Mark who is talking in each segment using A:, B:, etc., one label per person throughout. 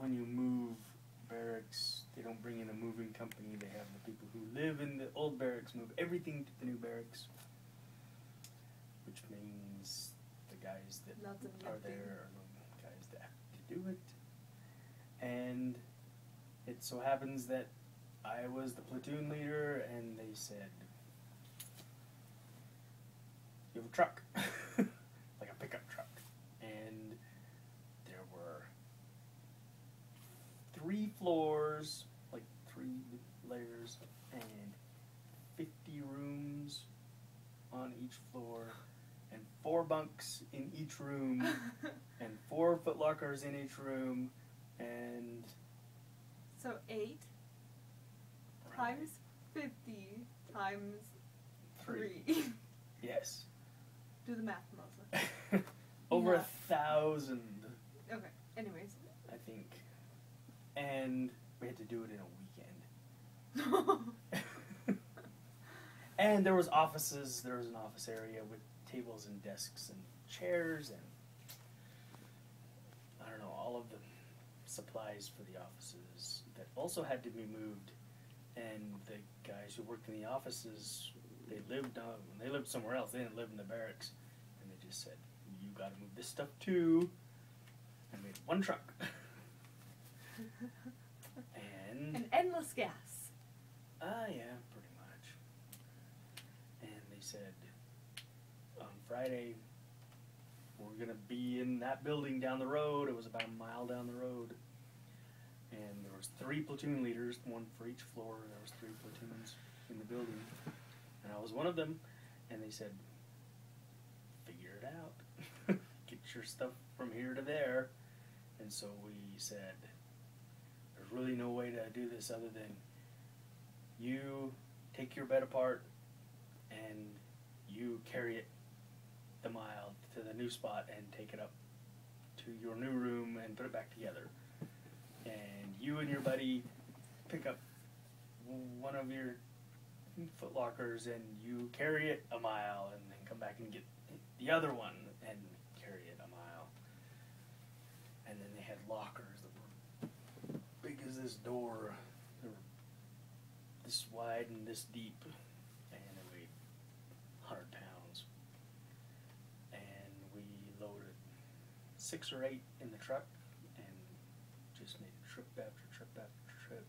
A: when you move barracks, they don't bring in a moving company. They have the people who live in the old barracks move everything to the new barracks, which means the guys that are there are the guys that have to do it. And it so happens that I was the platoon leader, and they said, "You have a truck," like a pickup truck, and there were 3 floors, like 3 layers, and 50 rooms on each floor, and 4 bunks in each room, and 4 footlockers in each room, and
B: so 8 times 50 times 3.
A: Yes.
B: Do the math, Melissa.
A: Over 1,000.
B: Okay. Anyways.
A: I think. And we had to do it in a weekend. And there was offices. There was an office area with tables and desks and chairs and I don't know, all of the supplies for the offices that also had to be moved. And the guys who worked in the offices, they lived somewhere else. They didn't live in the barracks. And they just said, "You got to move this stuff too." And we had 1 truck. And
B: endless gas.
A: Yeah, pretty much. And they said, on Friday, we're going to be in that building down the road. It was about a mile down the road. And there was 3 platoon leaders, 1 for each floor. There was 3 platoons in the building. And I was one of them. And they said, "Figure it out. Get your stuff from here to there." And so we said, "There's really no way to do this other than you take your bed apart and you carry it the mile to the new spot and take it up to your new room and put it back together. And you and your buddy pick up one of your footlockers and you carry it a mile and then come back and get the other one and carry it a mile." And then they had lockers that were big as this door. They were this wide and this deep, and they weighed 100 pounds. And we loaded 6 or 8 in the truck and just made trip after trip after trip.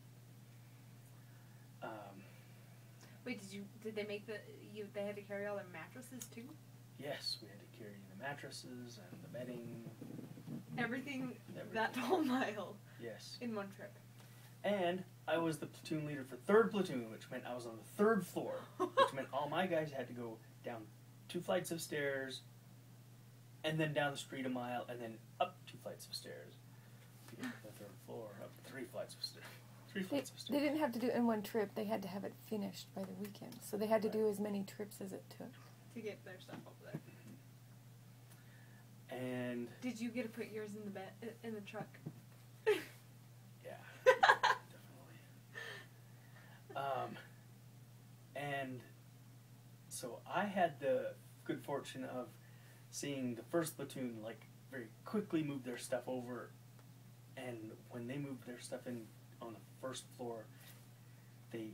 B: Wait, did they make they had to carry all their mattresses too?
A: Yes, we had to carry the mattresses and the bedding.
B: Everything. That whole mile.
A: Yes.
B: In 1 trip.
A: And I was the platoon leader for 3rd platoon, which meant I was on the 3rd floor, which meant all my guys had to go down 2 flights of stairs, and then down the street a mile, and then up 2 flights of stairs to get to the 3rd floor, up 3 flights of stairs. 3 flights of stairs.
C: They didn't have to do it in 1 trip. They had to have it finished by the weekend. So they had to do as many trips as it took.
B: To get their stuff over there.
A: And
B: did you get to put yours in the truck?
A: Yeah, definitely. And so I had the good fortune of seeing the 1st platoon very quickly move their stuff over, and when they moved their stuff in on the 1st floor, they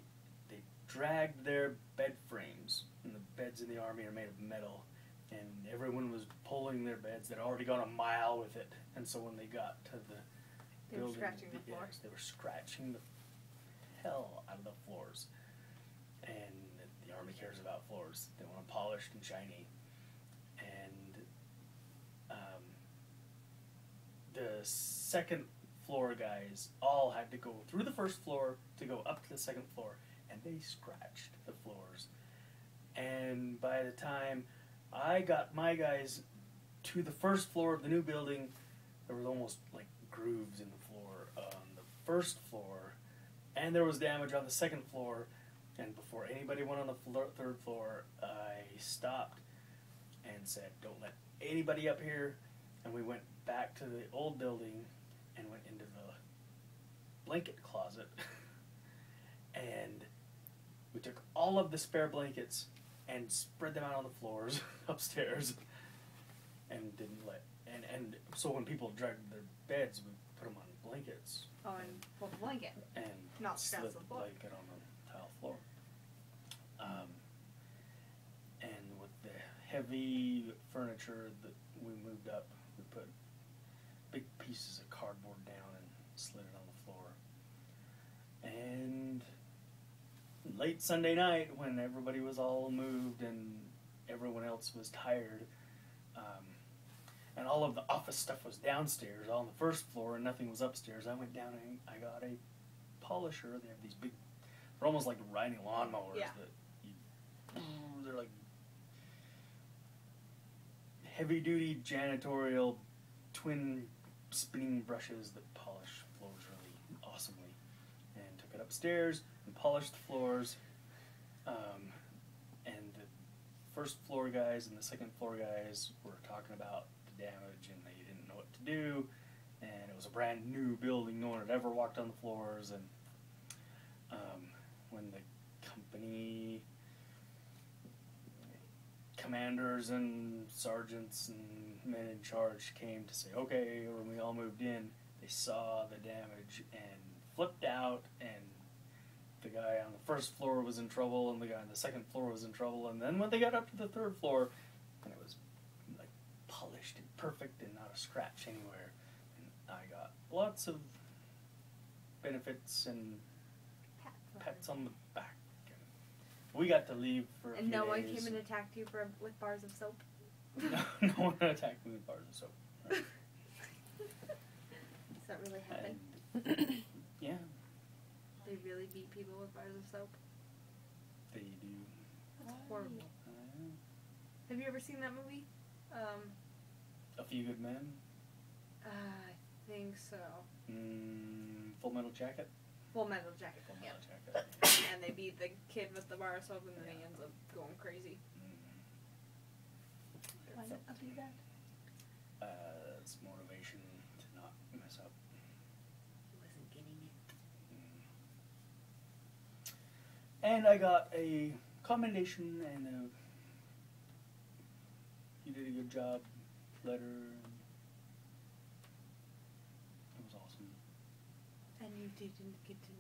A: dragged their bed frames, and the beds in the Army are made of metal, and everyone was pulling their beds. They'd already gone a mile with it, and so when they got to the building,
B: were scratching the floor.
A: Yes, they were scratching the hell out of the floors. And the Army cares about floors. They want them polished and shiny. And the 2nd floor guys all had to go through the 1st floor to go up to the 2nd floor, and they scratched the floors. And by the time I got my guys to the 1st floor of the new building, there was almost grooves in the floor on the 1st floor, and there was damage on the 2nd floor. And before anybody went on the 3rd floor, I stopped and said, "Don't let anybody up here." And we went back to the old building and went into the blanket closet. And we took all of the spare blankets and spread them out on the floors upstairs. And didn't let... And so when people dragged their beds, we put them on blankets.
B: Oh, and hold the blanket.
A: And
B: Not
A: slip
B: stress the floor.
A: blanket on the tile floor. And with the heavy furniture that we moved up, we put big pieces of cardboard down and slid it on the floor. And late Sunday night, when everybody was all moved and everyone else was tired, and all of the office stuff was downstairs on the first floor and nothing was upstairs, I went down and I got a polisher. They have these big, they're almost like riding lawnmowers.
B: Yeah.
A: They're like heavy-duty janitorial twin spinning brushes that polish floors really awesomely. And took it upstairs and polished the floors. And the first floor guys and the second floor guys were talking about the damage and they didn't know what to do. And it was a brand new building, no one had ever walked on the floors. And when the company commanders and sergeants and men in charge came to say, okay, when we all moved in, they saw the damage and flipped out, and the guy on the first floor was in trouble, and the guy on the second floor was in trouble, and then when they got up to the third floor, and it was like polished and perfect and not a scratch anywhere, and I got lots of benefits and pats on the back. We got to leave for a few
B: And no
A: days.
B: one came and attacked you with bars of soap?
A: No one attacked me with bars of soap. Right.
B: Does that really happen?
A: And, yeah,
B: They really beat people with bars of soap?
A: they do.
B: That's horrible. Have you ever seen that movie?
A: A Few Good Men.
B: I think so.
A: Full Metal Jacket.
B: Full Metal Jacket.
A: Full
B: Yeah.
A: Metal Jacket.
B: And they beat the kid with the bar of soap, and then he ends up going crazy.
C: Why not do that?
A: It's motivation to not mess up.
B: He wasn't getting it.
A: And I got a commendation and a "you did a good job" letter. It was awesome.
B: And you didn't get in